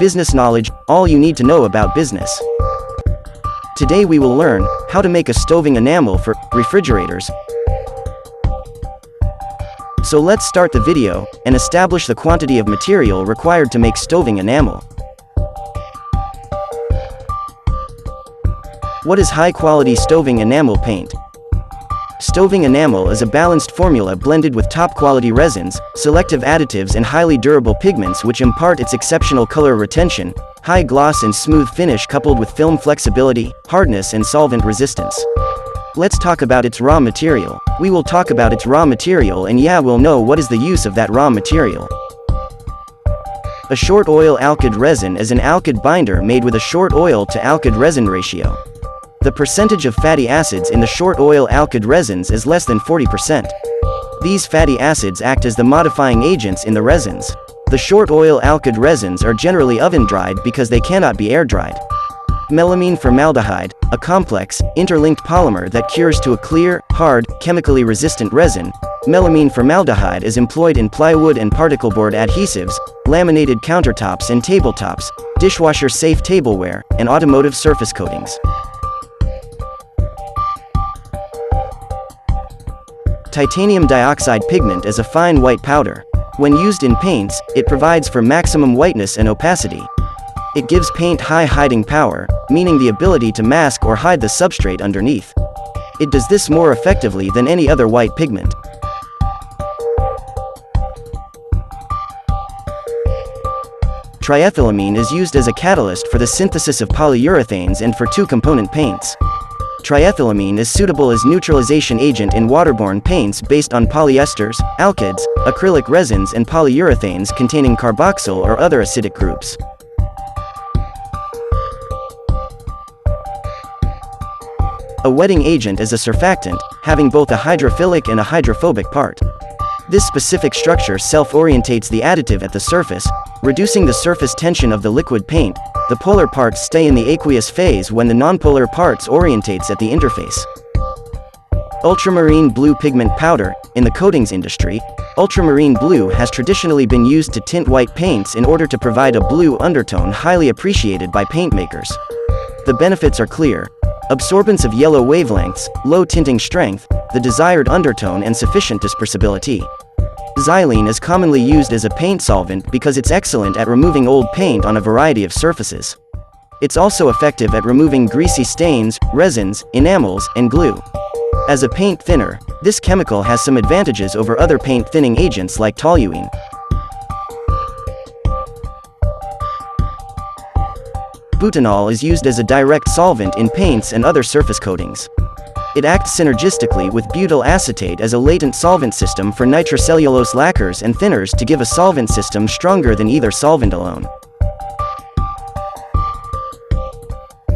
Business knowledge, all you need to know about business. Today we will learn how to make a stoving enamel for refrigerators. So let's start the video and establish the quantity of material required to make stoving enamel. What is high-quality stoving enamel paint? Stoving enamel is a balanced formula blended with top-quality resins, selective additives and highly durable pigments which impart its exceptional color retention, high gloss and smooth finish coupled with film flexibility, hardness and solvent resistance. Let's talk about its raw material. We will talk about its raw material and we'll know what is the use of that raw material. A short oil alkyd resin is an alkyd binder made with a short oil to alkyd resin ratio. The percentage of fatty acids in the short oil alkyd resins is less than 40%. These fatty acids act as the modifying agents in the resins. The short oil alkyd resins are generally oven-dried because they cannot be air-dried. Melamine formaldehyde, a complex, interlinked polymer that cures to a clear, hard, chemically resistant resin. Melamine formaldehyde is employed in plywood and particle board adhesives, laminated countertops and tabletops, dishwasher-safe tableware, and automotive surface coatings. Titanium dioxide pigment is a fine white powder. When used in paints, it provides for maximum whiteness and opacity. It gives paint high hiding power, meaning the ability to mask or hide the substrate underneath. It does this more effectively than any other white pigment. Triethylamine is used as a catalyst for the synthesis of polyurethanes and for two-component paints. Triethylamine is suitable as neutralization agent in waterborne paints based on polyesters, alkyds, acrylic resins and polyurethanes containing carboxyl or other acidic groups. A wetting agent is a surfactant, having both a hydrophilic and a hydrophobic part. This specific structure self-orientates the additive at the surface, reducing the surface tension of the liquid paint. The polar parts stay in the aqueous phase when the nonpolar parts orientates at the interface. Ultramarine blue pigment powder. In the coatings industry, ultramarine blue has traditionally been used to tint white paints in order to provide a blue undertone highly appreciated by paint makers. The benefits are clear: absorbance of yellow wavelengths, low tinting strength, the desired undertone and sufficient dispersibility. Xylene is commonly used as a paint solvent because it's excellent at removing old paint on a variety of surfaces. It's also effective at removing greasy stains, resins, enamels, and glue. As a paint thinner, this chemical has some advantages over other paint thinning agents like toluene. Butanol is used as a direct solvent in paints and other surface coatings. It acts synergistically with butyl acetate as a latent solvent system for nitrocellulose lacquers and thinners to give a solvent system stronger than either solvent alone.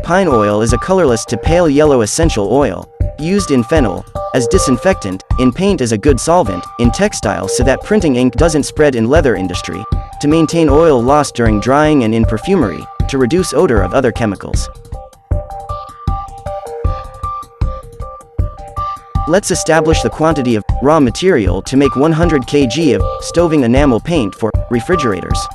Pine oil is a colorless to pale yellow essential oil, used in phenol, as disinfectant, in paint as a good solvent, in textiles so that printing ink doesn't spread in leather industry, to maintain oil loss during drying and in perfumery, to reduce odor of other chemicals. Let's establish the quantity of raw material to make 100 kg of stoving enamel paint for refrigerators.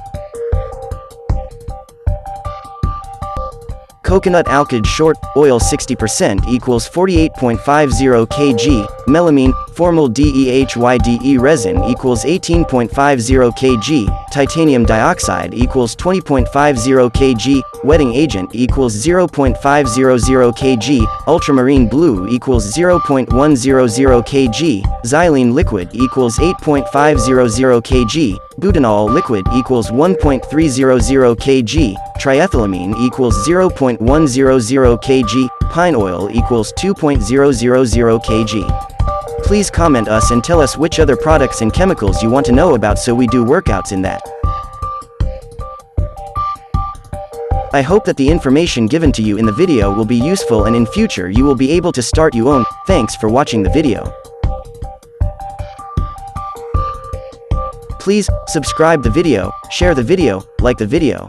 Coconut alkyd short oil 60% equals 48.50 kg, melamine formal DEHYDE resin equals 18.50 kg, titanium dioxide equals 20.50 kg, wetting agent equals 0.500 kg, ultramarine blue equals 0.100 kg, xylene liquid equals 8.500 kg, butanol liquid equals 1.300 kg, triethylamine equals 0.100 kg, pine oil equals 2.000 kg. Please comment us and tell us which other products and chemicals you want to know about so we do workouts in that. I hope that the information given to you in the video will be useful and in future you will be able to start your own. Thanks for watching the video. Please subscribe the video, share the video, like the video.